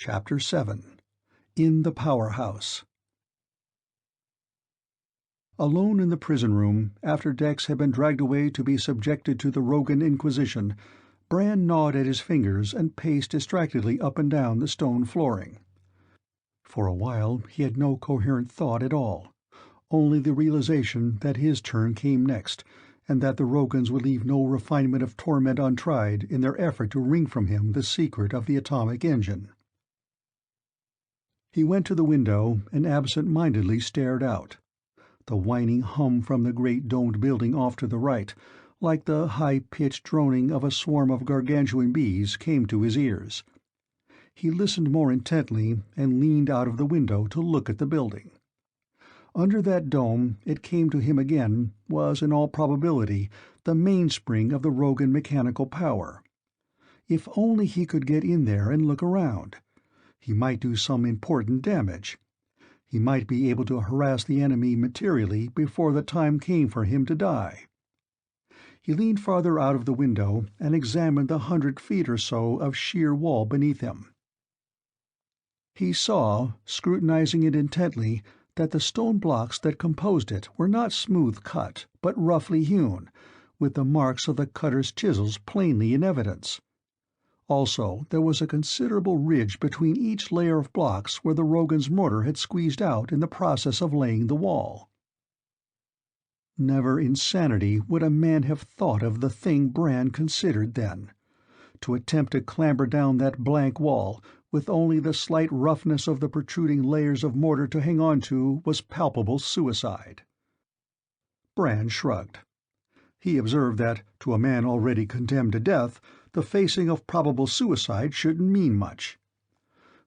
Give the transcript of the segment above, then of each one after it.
Chapter 7. In the Powerhouse. Alone in the prison room, after Dex had been dragged away to be subjected to the Rogan Inquisition, Bran gnawed at his fingers and paced distractedly up and down the stone flooring. For a while he had no coherent thought at all, only the realization that his turn came next, and that the Rogans would leave no refinement of torment untried in their effort to wring from him the secret of the atomic engine. He went to the window and absent-mindedly stared out. The whining hum from the great domed building off to the right, like the high-pitched droning of a swarm of gargantuan bees, came to his ears. He listened more intently and leaned out of the window to look at the building. Under that dome, it came to him again, was in all probability the mainspring of the Rogan mechanical power. If only he could get in there and look around. He might do some important damage. He might be able to harass the enemy materially before the time came for him to die. He leaned farther out of the window and examined the 100 feet or so of sheer wall beneath him. He saw, scrutinizing it intently, that the stone blocks that composed it were not smooth cut, but roughly hewn, with the marks of the cutter's chisels plainly in evidence. Also, there was a considerable ridge between each layer of blocks where the Rogan's mortar had squeezed out in the process of laying the wall. Never in sanity would a man have thought of the thing Bran considered then. To attempt to clamber down that blank wall, with only the slight roughness of the protruding layers of mortar to hang on to, was palpable suicide. Bran shrugged. He observed that, to a man already condemned to death, the facing of probable suicide shouldn't mean much.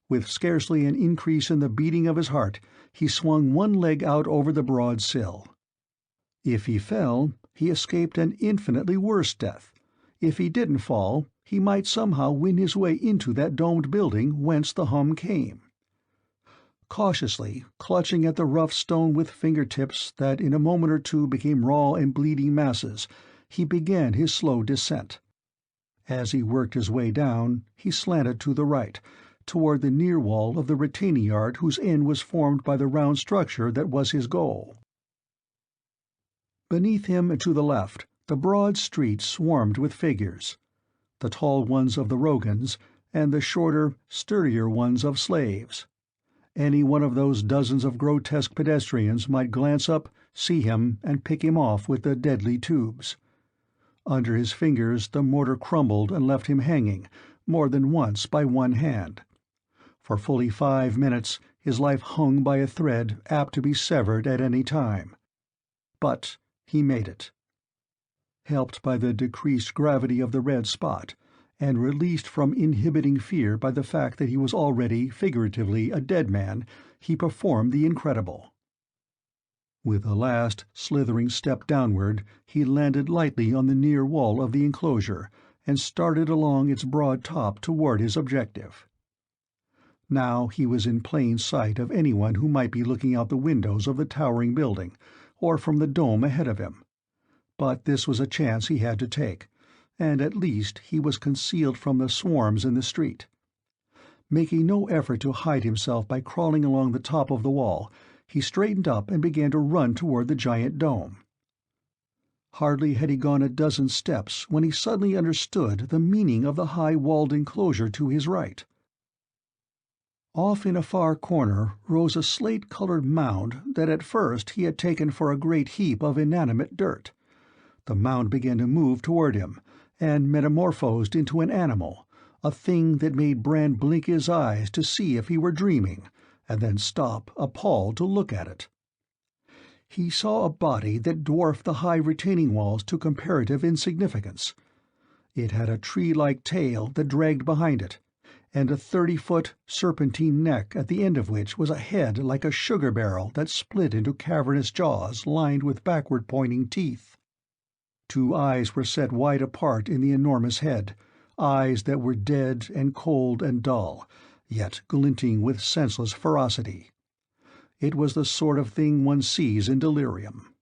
With scarcely an increase in the beating of his heart, he swung one leg out over the broad sill. If he fell, he escaped an infinitely worse death. If he didn't fall, he might somehow win his way into that domed building whence the hum came. Cautiously, clutching at the rough stone with fingertips that in a moment or two became raw and bleeding masses, he began his slow descent. As he worked his way down, he slanted to the right, toward the near wall of the retaining yard whose end was formed by the round structure that was his goal. Beneath him and to the left, the broad street swarmed with figures, the tall ones of the Rogans, and the shorter, sturdier ones of slaves. Any one of those dozens of grotesque pedestrians might glance up, see him, and pick him off with the deadly tubes. Under his fingers the mortar crumbled and left him hanging, more than once by one hand. For fully 5 minutes his life hung by a thread apt to be severed at any time. But he made it. Helped by the decreased gravity of the red spot, and released from inhibiting fear by the fact that he was already, figuratively, a dead man, he performed the incredible. With a last, slithering step downward, he landed lightly on the near wall of the enclosure, and started along its broad top toward his objective. Now he was in plain sight of anyone who might be looking out the windows of the towering building, or from the dome ahead of him. But this was a chance he had to take, and at least he was concealed from the swarms in the street. Making no effort to hide himself by crawling along the top of the wall, he straightened up and began to run toward the giant dome. Hardly had he gone a dozen steps when he suddenly understood the meaning of the high walled enclosure to his right. Off in a far corner rose a slate-colored mound that at first he had taken for a great heap of inanimate dirt. The mound began to move toward him, and metamorphosed into an animal, a thing that made Bran blink his eyes to see if he were dreaming, and then stop, appalled, to look at it. He saw a body that dwarfed the high retaining walls to comparative insignificance. It had a tree-like tail that dragged behind it, and a 30-foot serpentine neck at the end of which was a head like a sugar barrel that split into cavernous jaws lined with backward-pointing teeth. 2 eyes were set wide apart in the enormous head, eyes that were dead and cold and dull, yet glinting with senseless ferocity. It was the sort of thing one sees in delirium.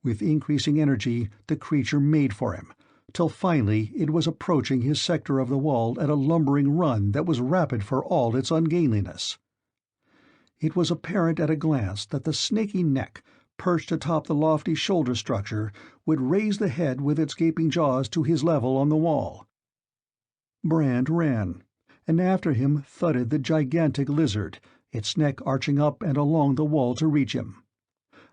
With increasing energy the creature made for him, till finally it was approaching his sector of the wall at a lumbering run that was rapid for all its ungainliness. It was apparent at a glance that the snaky neck, perched atop the lofty shoulder structure, would raise the head with its gaping jaws to his level on the wall. Brand ran, and after him thudded the gigantic lizard, its neck arching up and along the wall to reach him.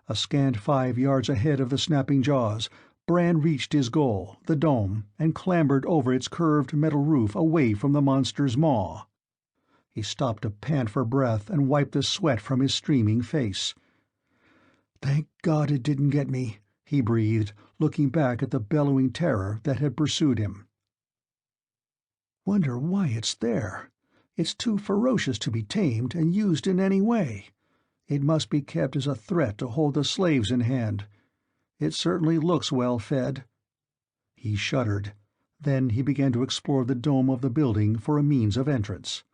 A scant 5 yards ahead of the snapping jaws, Brand reached his goal, the dome, and clambered over its curved metal roof away from the monster's maw. He stopped to pant for breath and wipe the sweat from his streaming face. "Thank God it didn't get me," he breathed, looking back at the bellowing terror that had pursued him. "Wonder why it's there. It's too ferocious to be tamed and used in any way. It must be kept as a threat to hold the slaves in hand. It certainly looks well fed." He shuddered. Then he began to explore the dome of the building for a means of entrance.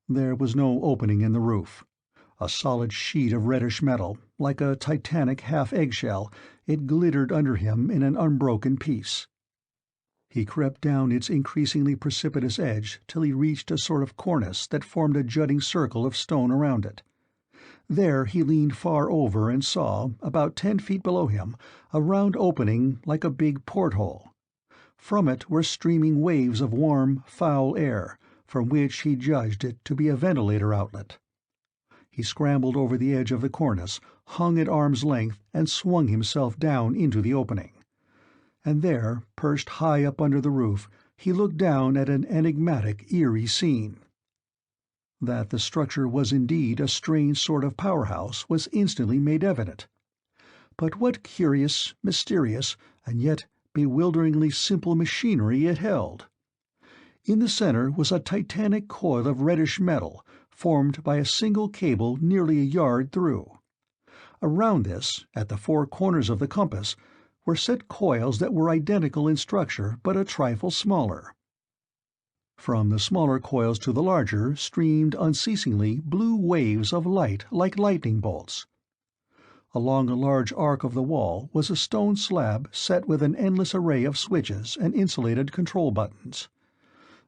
There was no opening in the roof. A solid sheet of reddish metal, like a titanic half-eggshell, it glittered under him in an unbroken piece. He crept down its increasingly precipitous edge till he reached a sort of cornice that formed a jutting circle of stone around it. There he leaned far over and saw, about 10 feet below him, a round opening like a big porthole. From it were streaming waves of warm, foul air, from which he judged it to be a ventilator outlet. He scrambled over the edge of the cornice, hung at arm's length, and swung himself down into the opening. And there, perched high up under the roof, he looked down at an enigmatic, eerie scene. That the structure was indeed a strange sort of powerhouse was instantly made evident. But what curious, mysterious, and yet bewilderingly simple machinery it held! In the center was a titanic coil of reddish metal, formed by a single cable nearly a yard through. Around this, at the 4 corners of the compass, were set coils that were identical in structure but a trifle smaller. From the smaller coils to the larger streamed unceasingly blue waves of light like lightning bolts. Along a large arc of the wall was a stone slab set with an endless array of switches and insulated control buttons.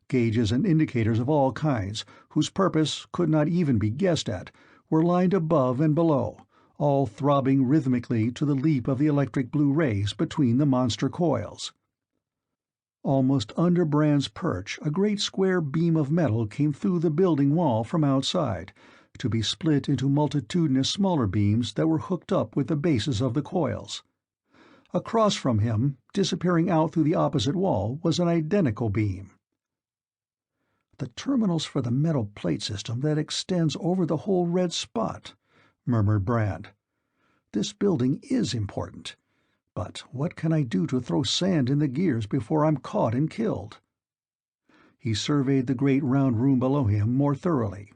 Gauges and indicators of all kinds, whose purpose could not even be guessed at, were lined above and below, all throbbing rhythmically to the leap of the electric blue rays between the monster coils. Almost under Brand's perch a great square beam of metal came through the building wall from outside, to be split into multitudinous smaller beams that were hooked up with the bases of the coils. Across from him, disappearing out through the opposite wall, was an identical beam. "The terminals for the metal plate system that extends over the whole red spot," murmured Brand. "This building is important. But what can I do to throw sand in the gears before I'm caught and killed?" He surveyed the great round room below him more thoroughly.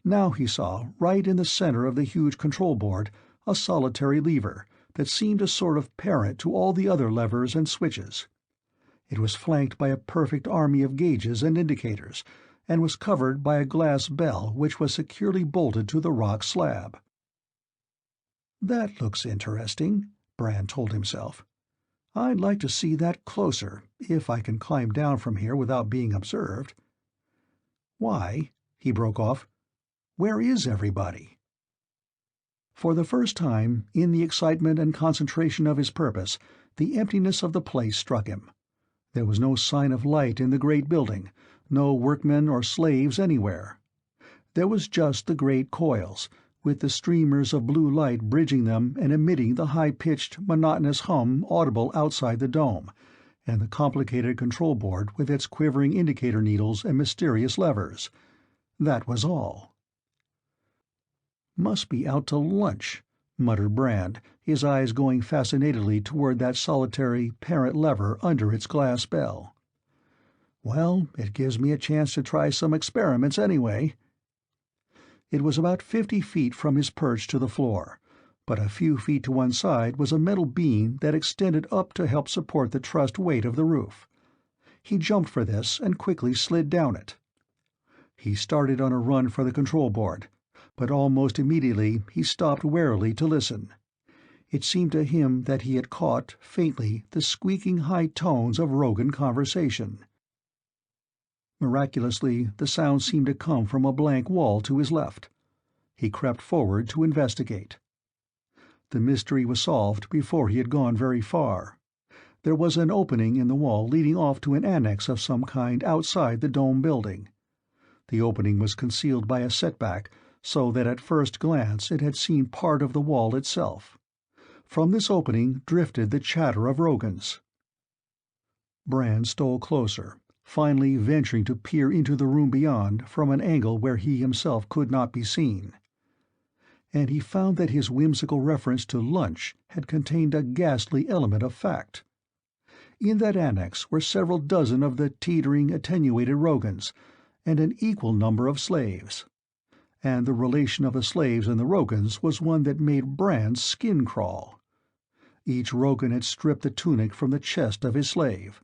Now he saw, right in the center of the huge control board, a solitary lever that seemed a sort of parent to all the other levers and switches. It was flanked by a perfect army of gauges and indicators, and was covered by a glass bell which was securely bolted to the rock slab. "That looks interesting," Brand told himself. "I'd like to see that closer, if I can climb down from here without being observed. Why," he broke off, "where is everybody?" For the first time, in the excitement and concentration of his purpose, the emptiness of the place struck him. There was no sign of light in the great building, no workmen or slaves anywhere. There was just the great coils, with the streamers of blue light bridging them and emitting the high-pitched, monotonous hum audible outside the dome, and the complicated control board with its quivering indicator needles and mysterious levers. That was all. "Must be out to lunch," muttered Brand, his eyes going fascinatedly toward that solitary parent lever under its glass bell. "Well, it gives me a chance to try some experiments anyway." It was about 50 feet from his perch to the floor, but a few feet to one side was a metal beam that extended up to help support the trussed weight of the roof. He jumped for this and quickly slid down it. He started on a run for the control board, but almost immediately he stopped warily to listen. It seemed to him that he had caught, faintly, the squeaking high tones of Rogan conversation. Miraculously, the sound seemed to come from a blank wall to his left. He crept forward to investigate. The mystery was solved before he had gone very far. There was an opening in the wall leading off to an annex of some kind outside the dome building. The opening was concealed by a setback, so that at first glance it had seemed part of the wall itself. From this opening drifted the chatter of Rogans. Brand stole closer, finally venturing to peer into the room beyond from an angle where he himself could not be seen. And he found that his whimsical reference to lunch had contained a ghastly element of fact. In that annex were several dozen of the teetering, attenuated Rogans, and an equal number of slaves. And the relation of the slaves and the Rogans was one that made Brand's skin crawl. Each Rogan had stripped the tunic from the chest of his slave.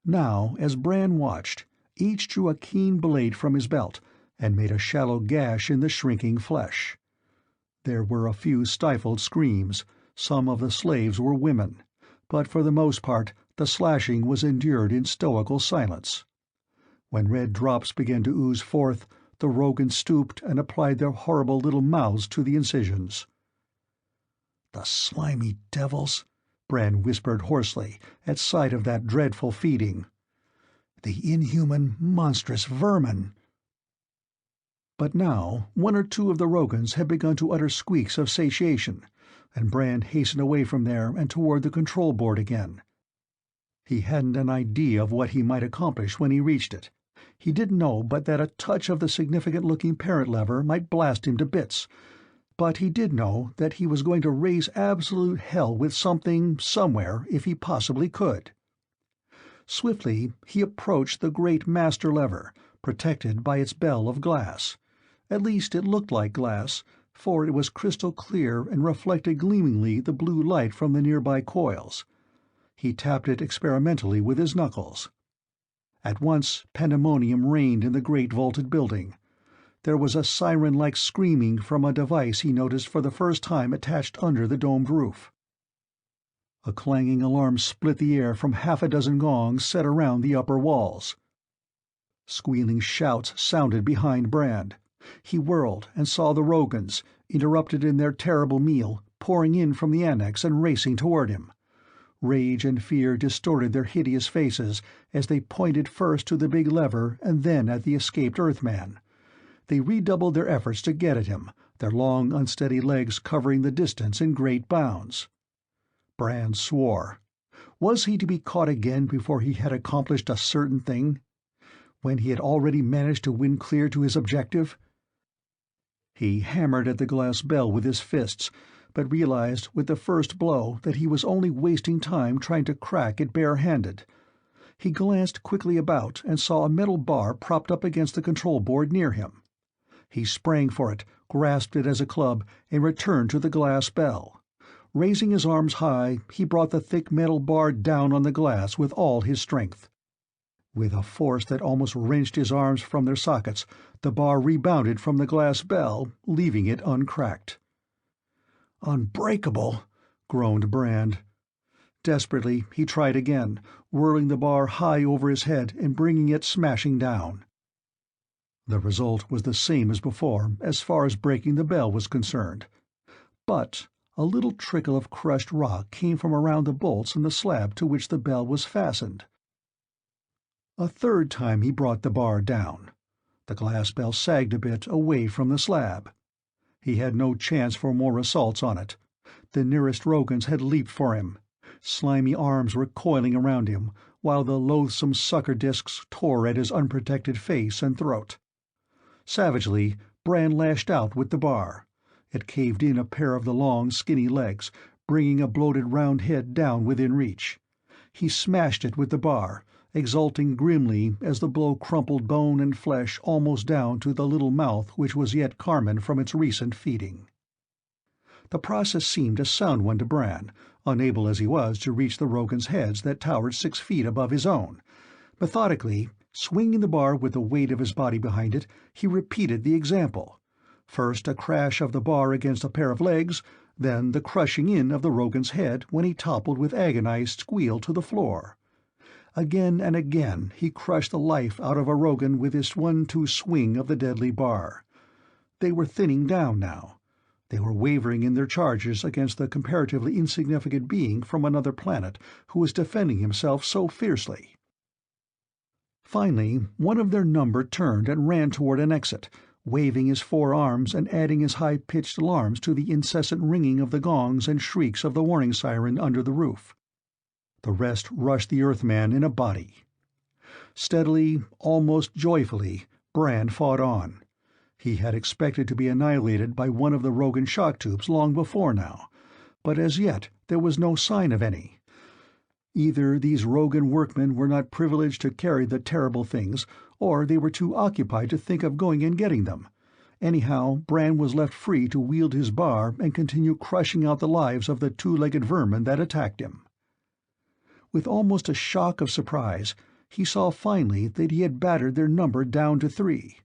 Now, as Brand watched, each drew a keen blade from his belt and made a shallow gash in the shrinking flesh. There were a few stifled screams. Some of the slaves were women, but for the most part the slashing was endured in stoical silence. When red drops began to ooze forth, the Rogans stooped and applied their horrible little mouths to the incisions. "The slimy devils," Brand whispered hoarsely at sight of that dreadful feeding. "The inhuman, monstrous vermin." But now one or two of the Rogans had begun to utter squeaks of satiation, and Brand hastened away from there and toward the control board again. He hadn't an idea of what he might accomplish when he reached it. He didn't know but that a touch of the significant-looking parent lever might blast him to bits, but he did know that he was going to raise absolute hell with something, somewhere, if he possibly could. Swiftly he approached the great master lever, protected by its bell of glass. At least it looked like glass, for it was crystal clear and reflected gleamingly the blue light from the nearby coils. He tapped it experimentally with his knuckles. At once pandemonium reigned in the great vaulted building. There was a siren-like screaming from a device he noticed for the first time attached under the domed roof. A clanging alarm split the air from half a dozen gongs set around the upper walls. Squealing shouts sounded behind Brand. He whirled and saw the Rogans, interrupted in their terrible meal, pouring in from the annex and racing toward him. Rage and fear distorted their hideous faces as they pointed first to the big lever and then at the escaped Earthman. They redoubled their efforts to get at him, their long, unsteady legs covering the distance in great bounds. Brand swore. Was he to be caught again before he had accomplished a certain thing? When he had already managed to win clear to his objective? He hammered at the glass bell with his fists, but realized with the first blow that he was only wasting time trying to crack it bare-handed. He glanced quickly about and saw a metal bar propped up against the control board near him. He sprang for it, grasped it as a club, and returned to the glass bell. Raising his arms high, he brought the thick metal bar down on the glass with all his strength. With a force that almost wrenched his arms from their sockets, the bar rebounded from the glass bell, leaving it uncracked. "Unbreakable!" groaned Brand. Desperately he tried again, whirling the bar high over his head and bringing it smashing down. The result was the same as before, as far as breaking the bell was concerned. But a little trickle of crushed rock came from around the bolts in the slab to which the bell was fastened. A third time he brought the bar down. The glass bell sagged a bit away from the slab. He had no chance for more assaults on it. The nearest Rogans had leaped for him. Slimy arms were coiling around him, while the loathsome sucker discs tore at his unprotected face and throat. Savagely, Brand lashed out with the bar. It caved in a pair of the long, skinny legs, bringing a bloated round head down within reach. He smashed it with the bar, exulting grimly as the blow crumpled bone and flesh almost down to the little mouth which was yet carmine from its recent feeding. The process seemed a sound one to Brand, unable as he was to reach the Rogans' heads that towered 6 feet above his own. Methodically, swinging the bar with the weight of his body behind it, he repeated the example. First a crash of the bar against a pair of legs, then the crushing in of the Rogan's head when he toppled with agonized squeal to the floor. Again and again he crushed the life out of a Rogan with his 1-2 swing of the deadly bar. They were thinning down now. They were wavering in their charges against the comparatively insignificant being from another planet who was defending himself so fiercely. Finally, one of their number turned and ran toward an exit, waving his 4 arms and adding his high-pitched alarms to the incessant ringing of the gongs and shrieks of the warning siren under the roof. The rest rushed the Earthman in a body. Steadily, almost joyfully, Brand fought on. He had expected to be annihilated by one of the Rogan shock tubes long before now, but as yet there was no sign of any. Either these Rogan workmen were not privileged to carry the terrible things, or they were too occupied to think of going and getting them. Anyhow, Brand was left free to wield his bar and continue crushing out the lives of the 2-legged vermin that attacked him. With almost a shock of surprise, he saw finally that he had battered their number down to 3.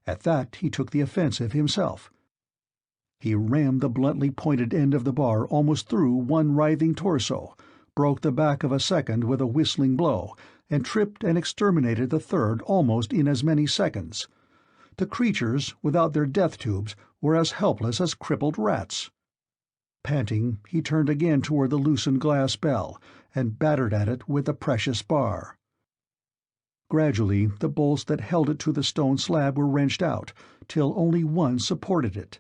At that he took the offensive himself. He rammed the bluntly pointed end of the bar almost through one writhing torso, broke the back of a second with a whistling blow, and tripped and exterminated the third almost in as many seconds. The creatures, without their death tubes, were as helpless as crippled rats. Panting, he turned again toward the loosened glass bell, and battered at it with the precious bar. Gradually, the bolts that held it to the stone slab were wrenched out, till only one supported it.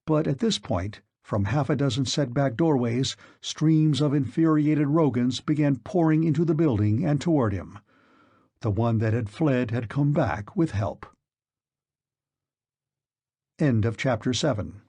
But at this point, from half a dozen set-back doorways, streams of infuriated Rogans began pouring into the building and toward him. The one that had fled had come back with help. End of Chapter 7.